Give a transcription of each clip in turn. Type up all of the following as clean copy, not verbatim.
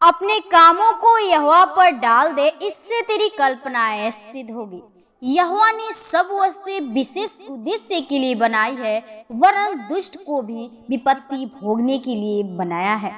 अपने कामों को यहोवा पर डाल दे, इससे तेरी कल्पनाएं सिद्ध होगी। यहोवा ने सब वस्तुएं विशेष उद्देश्य के लिए बनाई है, वरन दुष्ट को भी विपत्ति भोगने के लिए बनाया है।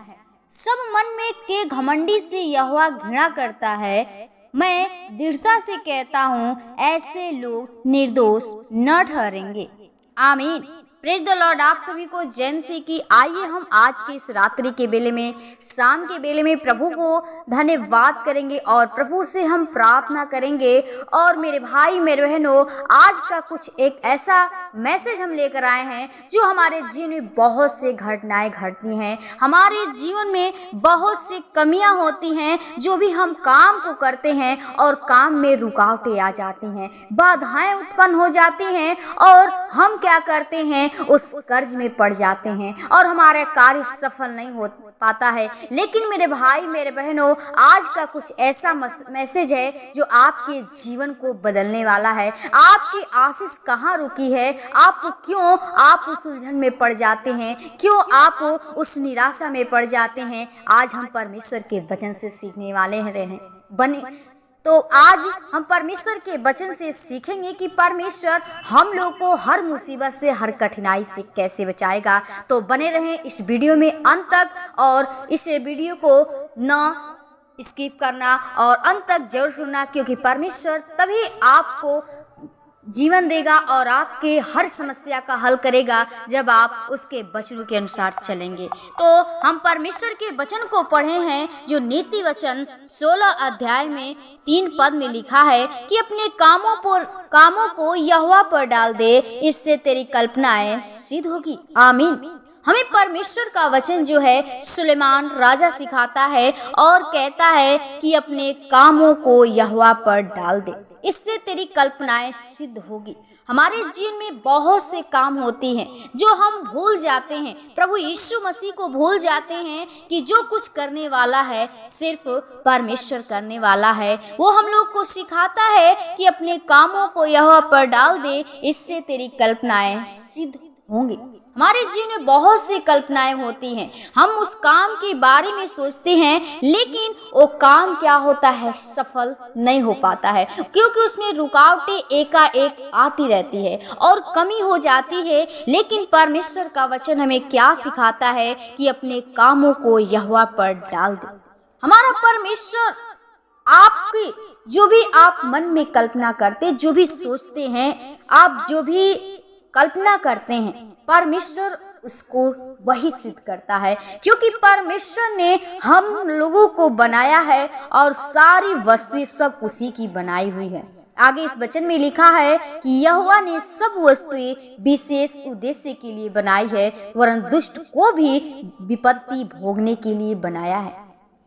सब मन में के घमंडी से यहोवा घृणा करता है। मैं दृढ़ता से कहता हूँ, ऐसे लोग निर्दोष न ठहरेंगे। आमीन। Praise the Lord. आप सभी को जय मसीह की। आइए हम आज के इस रात्रि के बेले में, शाम के बेले में प्रभु को धन्यवाद करेंगे और प्रभु से हम प्रार्थना करेंगे। और मेरे भाई मेरे बहनों, आज का कुछ एक ऐसा मैसेज हम लेकर आए हैं जो हमारे जीवन में बहुत से घटनाएं घटती हैं, हमारे जीवन में बहुत सी कमियां होती हैं। जो भी हम काम को करते हैं और काम में रुकावटें आ जाती हैं, बाधाएं उत्पन्न हो जाती हैं और हम क्या करते हैं, उस कर्ज में पड़ जाते हैं और हमारा कार्य सफल नहीं हो पाता है। लेकिन मेरे भाई मेरे बहनों, आज का कुछ ऐसा मैसेज है जो आपके जीवन को बदलने वाला है। आपकी आशीष कहाँ रुकी है? क्यों आप उस उलझन में पड़ जाते हैं? क्यों आप उस निराशा में पड़ जाते हैं? आज हम परमेश्वर के वचन से सीखने वाले हैं। तो आज हम परमेश्वर के वचन से सीखेंगे कि परमेश्वर हम लोग को हर मुसीबत से, हर कठिनाई से कैसे बचाएगा। तो बने रहें इस वीडियो में अंत तक और इस वीडियो को ना स्किप करना और अंत तक जरूर सुनना, क्योंकि परमेश्वर तभी आपको जीवन देगा और आपके हर समस्या का हल करेगा जब आप उसके वचनों के अनुसार चलेंगे। तो हम परमेश्वर के वचन को पढ़े हैं, जो नीति वचन 16 अध्याय में 3 पद में लिखा है कि अपने कामों को यहोवा पर डाल दे, इससे तेरी कल्पनाएं सिद्ध होगी। आमीन। हमें परमेश्वर का वचन जो है सुलेमान राजा सिखाता है और कहता है कि अपने कामों को यहोवा पर डाल दे, इससे तेरी कल्पनाएं सिद्ध होगी। हमारे जीवन में बहुत से काम होते हैं जो हम भूल जाते हैं। प्रभु यीशु मसीह को भूल जाते हैं कि जो कुछ करने वाला है सिर्फ परमेश्वर करने वाला है। वो हम लोग को सिखाता है कि अपने कामों को यहोवा पर डाल दे, इससे तेरी कल्पनाएं सिद्ध होंगी। हमारे जीवन में बहुत सी कल्पनाएं होती हैं, हम उस काम के बारे में सोचते हैं, लेकिन वो काम क्या होता है, सफल नहीं हो पाता है, क्योंकि उसमें रुकावटें एकाएक आती रहती है और कमी हो जाती है। लेकिन परमेश्वर का वचन हमें क्या सिखाता है कि अपने कामों को यहोवा पर डाल दे। हमारा परमेश्वर आपकी जो भी आप मन में कल्पना करते, जो भी सोचते हैं, आप जो भी कल्पना करते हैं, परमेश्वर उसको वही सिद्ध करता है, क्योंकि परमेश्वर ने हम लोगों को बनाया है और सारी वस्तुएं सब उसी की बनाई हुई है। आगे इस वचन में लिखा है कि यहोवा ने सब वस्तुएं विशेष उद्देश्य के लिए बनाई है, वरन दुष्ट को भी विपत्ति भोगने के लिए बनाया है।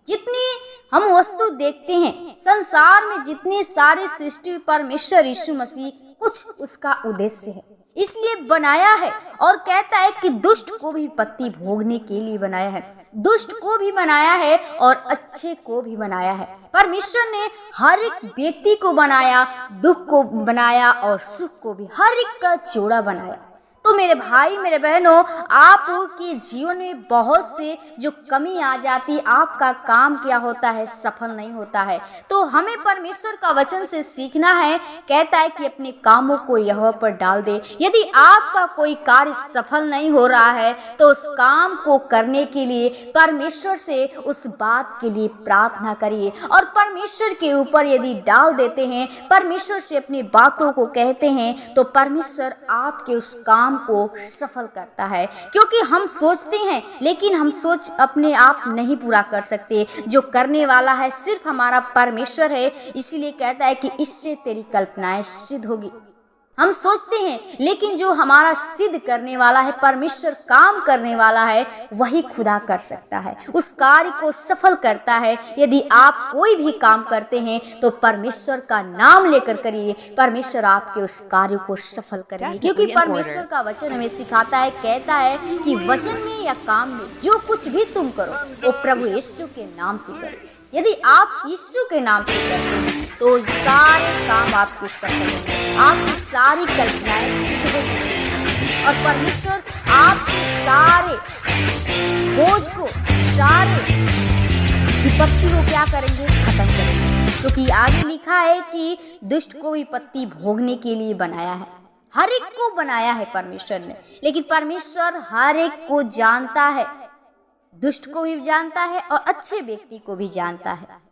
जितनी हम वस्तु देखते हैं संसार में, जितनी सारी सृष्टि, परमेश्वर यीशु मसीह कुछ उसका उद्देश्य है, इसलिए बनाया है। और कहता है कि दुष्ट को भी विपत्ति भोगने के लिए बनाया है। दुष्ट को भी बनाया है और अच्छे को भी बनाया है। परमेश्वर ने हर एक व्यक्ति को बनाया, दुख को बनाया और सुख को भी, हर एक का जोड़ा बनाया। तो मेरे भाई मेरे बहनों, आपके जीवन में बहुत से जो कमी आ जाती, आपका काम क्या होता है, सफल नहीं होता है। तो हमें परमेश्वर का वचन से सीखना है। कहता है कि अपने कामों को यहोवा पर डाल दे। यदि आपका कोई कार्य सफल नहीं हो रहा है तो उस काम को करने के लिए परमेश्वर से उस बात के लिए प्रार्थना करिए और परमेश्वर के ऊपर यदि डाल देते हैं, परमेश्वर से अपनी बातों को कहते हैं, तो परमेश्वर आपके उस काम को सफल करता है। क्योंकि हम सोचते हैं, लेकिन हम सोच अपने आप नहीं पूरा कर सकते। जो करने वाला है सिर्फ हमारा परमेश्वर है। इसीलिए कहता है कि इससे तेरी कल्पनाएं सिद्ध होगी। हम सोचते हैं, लेकिन जो हमारा सिद्ध करने वाला है, परमेश्वर काम करने वाला है, वही खुदा कर सकता है, उस कार्य को सफल करता है। यदि आप कोई भी काम करते हैं तो परमेश्वर का नाम लेकर करिए, परमेश्वर आपके उस कार्य को सफल करेंगे। क्योंकि परमेश्वर का वचन हमें सिखाता है, कहता है कि वचन में या काम में जो कुछ भी तुम करो वो प्रभु यीशु के नाम से करो। यदि आप यीशु के नाम से करते हैं तो सारे काम आपके सफल होंगे, आपकी सारी कल्पनाएं सिद्ध होंगी और परमेश्वर आपके सारे बोझ को, सारे विपत्ति को क्या करेंगे, खत्म करेंगे। क्योंकि आगे लिखा है कि दुष्ट को विपत्ति भोगने के लिए बनाया है। हर एक को बनाया है परमेश्वर ने, लेकिन परमेश्वर हर एक को जानता है, दुष्ट को भी जानता है और अच्छे व्यक्ति को भी जानता है।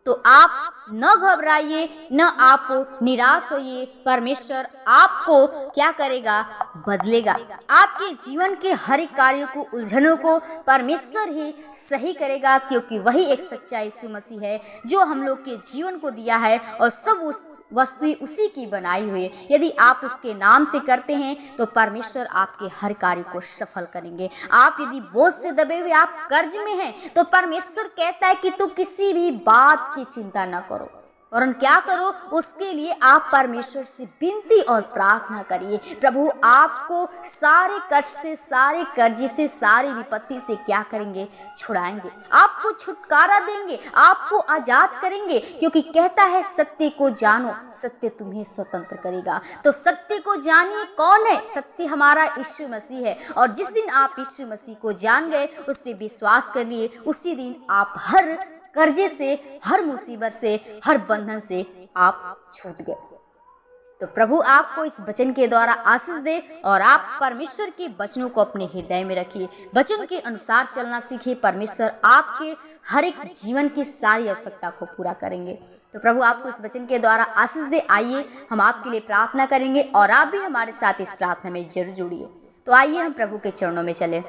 तो आप न घबराइए, न आप निराश होइए। परमेश्वर आपको क्या करेगा, बदलेगा। आपके जीवन के हर एक कार्यों को, उलझनों को परमेश्वर ही सही करेगा, क्योंकि वही एक सच्चा यीशु मसीह है जो हम लोग के जीवन को दिया है और सब वस्तुएं उसी की बनाई हुई है। यदि आप उसके नाम से करते हैं तो परमेश्वर आपके हर कार्य को सफल करेंगे। आप यदि बोझ से दबे हुए, आप कर्ज में हैं, तो परमेश्वर कहता है कि तू किसी भी बात की चिंता न करो, और क्या करो, उसके लिए आप परमेश्वर से विनती और प्रार्थना करिए। प्रभु आपको सारे कष्ट से, सारे कर्ज से, सारी विपत्ति से क्या करेंगे, छुड़ाएंगे, आपको छुटकारा देंगे, आपको आजाद करेंगे। क्योंकि कहता है सत्य को जानो, सत्य तुम्हें स्वतंत्र करेगा। तो सत्य को जानिए। कौन है सत्य? हमारा यीशु मसीह है। और जिस दिन आप यीशु मसीह को जान गए, उस पर विश्वास कर लिए, उसी दिन आप हर कर्जे से, हर मुसीबत से, हर बंधन से आप छूट गए। तो प्रभु आपको इस वचन के द्वारा आशीष दे और आप परमेश्वर के वचनों को अपने हृदय में रखिए, वचन के अनुसार चलना सीखिए। परमेश्वर आपके हर एक जीवन की सारी आवश्यकता को पूरा करेंगे। तो प्रभु आपको इस वचन के द्वारा आशीष दे। आइए हम आपके लिए प्रार्थना करेंगे और आप भी हमारे साथ इस प्रार्थना में जरूर जुड़िए। तो आइए हम प्रभु के चरणों में चले।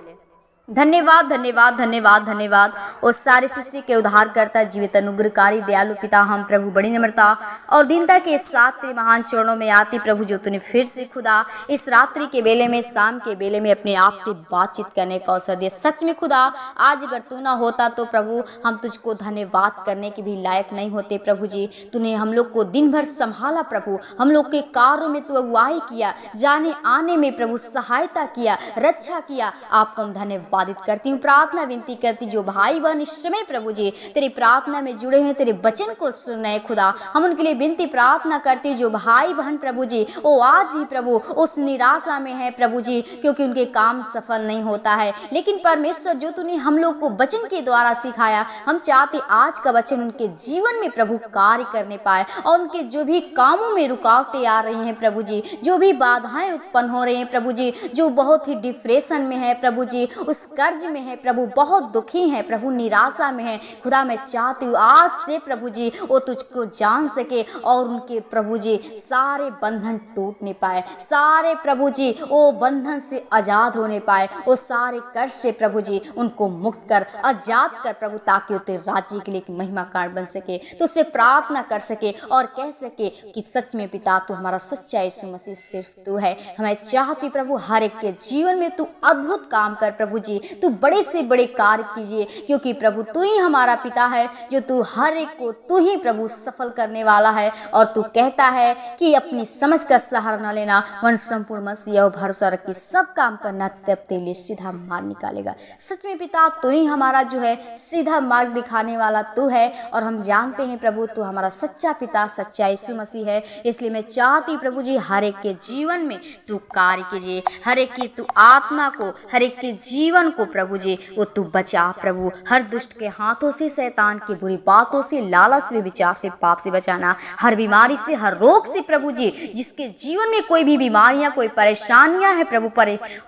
धन्यवाद, धन्यवाद, धन्यवाद, धन्यवाद। उस सारी सृष्टि के उद्धारकर्ता, जीवित, अनुग्रहकारी, दयालु पिता, हम प्रभु बड़ी नम्रता और दीनता के साथ तेरे महान चरणों में आते प्रभु, जो तूने फिर से खुदा इस रात्रि के बेले में, शाम के बेले में अपने आप से बातचीत करने का अवसर दिया। सच में खुदा, आज अगर तू ना होता तो प्रभु हम तुझको धन्यवाद करने के भी लायक नहीं होते। प्रभु जी, तूने हम लोग को दिन भर संभाला प्रभु, हम लोग के कार्यों में तू अगुवाई किया, जाने आने में प्रभु सहायता किया, रक्षा किया। आपको हम धन्यवाद करती हूँ। प्रार्थना विनती करती, जो भाई बहन इस समय प्रभु जी तेरी प्रार्थना में जुड़े हैं, तेरे वचन को सुन रहे खुदा, हम उनके लिए विनती प्रार्थना करती हूँ। जो भाई बहन प्रभु जी वो आज भी प्रभु उस निराशा में है प्रभु जी, क्योंकि उनके काम सफल नहीं होता है। लेकिन परमेश्वर, जो तूने हम लोग को वचन के द्वारा सिखाया, हम चाहते आज का वचन उनके जीवन में प्रभु कार्य करने पाए, और उनके जो भी कामों में रुकावटें आ रही हैं प्रभु जी, जो भी बाधाएं उत्पन्न हो रही हैं प्रभु जी, जो बहुत ही डिप्रेशन में है प्रभु जी, उस कर्ज में है प्रभु, बहुत दुखी है प्रभु, निराशा में है खुदा, मैं चाहती हूँ आज से प्रभु जी वो तुझको जान सके और उनके प्रभु जी सारे बंधन टूटने पाए, सारे प्रभु जी वो बंधन से आजाद होने पाए, वो सारे कर्ज से प्रभु जी उनको मुक्त कर, आजाद कर प्रभु, ताकि वो तेरे राज्य के लिए एक महिमा कार्ड बन सके, तो उससे प्रार्थना कर सके और कह सके कि सच में पिता तू हमारा सच्चा यीशु मसीह सिर्फ तू है। हमें चाहती प्रभु हर एक के जीवन में तू अद्भुत काम कर प्रभु जी, तू बड़े से बड़े कार्य कीजिए, क्योंकि प्रभु तू ही हमारा पिता है, जो तू हर एक को तू ही प्रभु सफल करने वाला है। और तू कहता है कि अपनी समझ का सहारा न लेना, मन संपूर्ण मसीह और भरोसा रख के सब काम करना, तब तेरे लिए सीधा मार्ग निकालेगा। सच में पिता तू ही हमारा जो है सीधा मार्ग दिखाने वाला तू है, और हम जानते हैं प्रभु तू हमारा सच्चा पिता, सच्चा यीशु मसीह है। इसलिए मैं चाहती प्रभु जी हर एक के जीवन में तू कार्य कीजिए, हर एक की तू आत्मा को, हर एक के जीवन को प्रभु जी वो तू बचा प्रभु, हर दुष्ट के हाथों से, शैतान की बुरी बातों से, लालच से, विचार से, पाप से बचाना, हर बीमारी से, हर रोग से प्रभु जी, जिसके जीवन में कोई भी बीमारियां, कोई परेशानियां हैं प्रभु,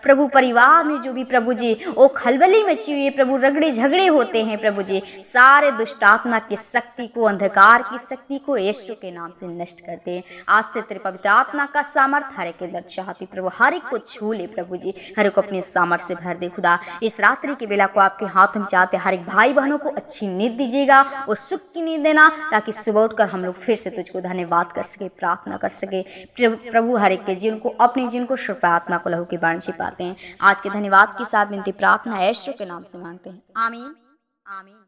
प्रभु परिवार में जो भी प्रभु जी वो खलबली मची हुई है प्रभु, रगड़े झगड़े होते हैं प्रभु जी, सारे दुष्ट आत्मा की शक्ति को, अंधकार की शक्ति को यीशु के नाम से नष्ट करते हैं। आज से तेरे पवित्र आत्मा का सामर्थ हर एक के अंदर चाहती प्रभु, हर एक को छू ले प्रभु जी, हर एक को अपने सामर्थ्य से भर दे खुदा। इस रात्रि के बेला को आपके हाथ में चाहते, हर एक भाई बहनों को अच्छी नींद दीजिएगा और सुख की नींद देना, ताकि सुबह उठकर हम लोग फिर से तुझको धन्यवाद कर सके, प्रार्थना कर सके प्रभु, हर एक के जीवन को, अपने जीवन को, शुभ आत्मा को लहू के बाण छिपाते हैं। आज के धन्यवाद के साथ विनती प्रार्थना यीशु के नाम से मांगते हैं, आमीन, आमीन।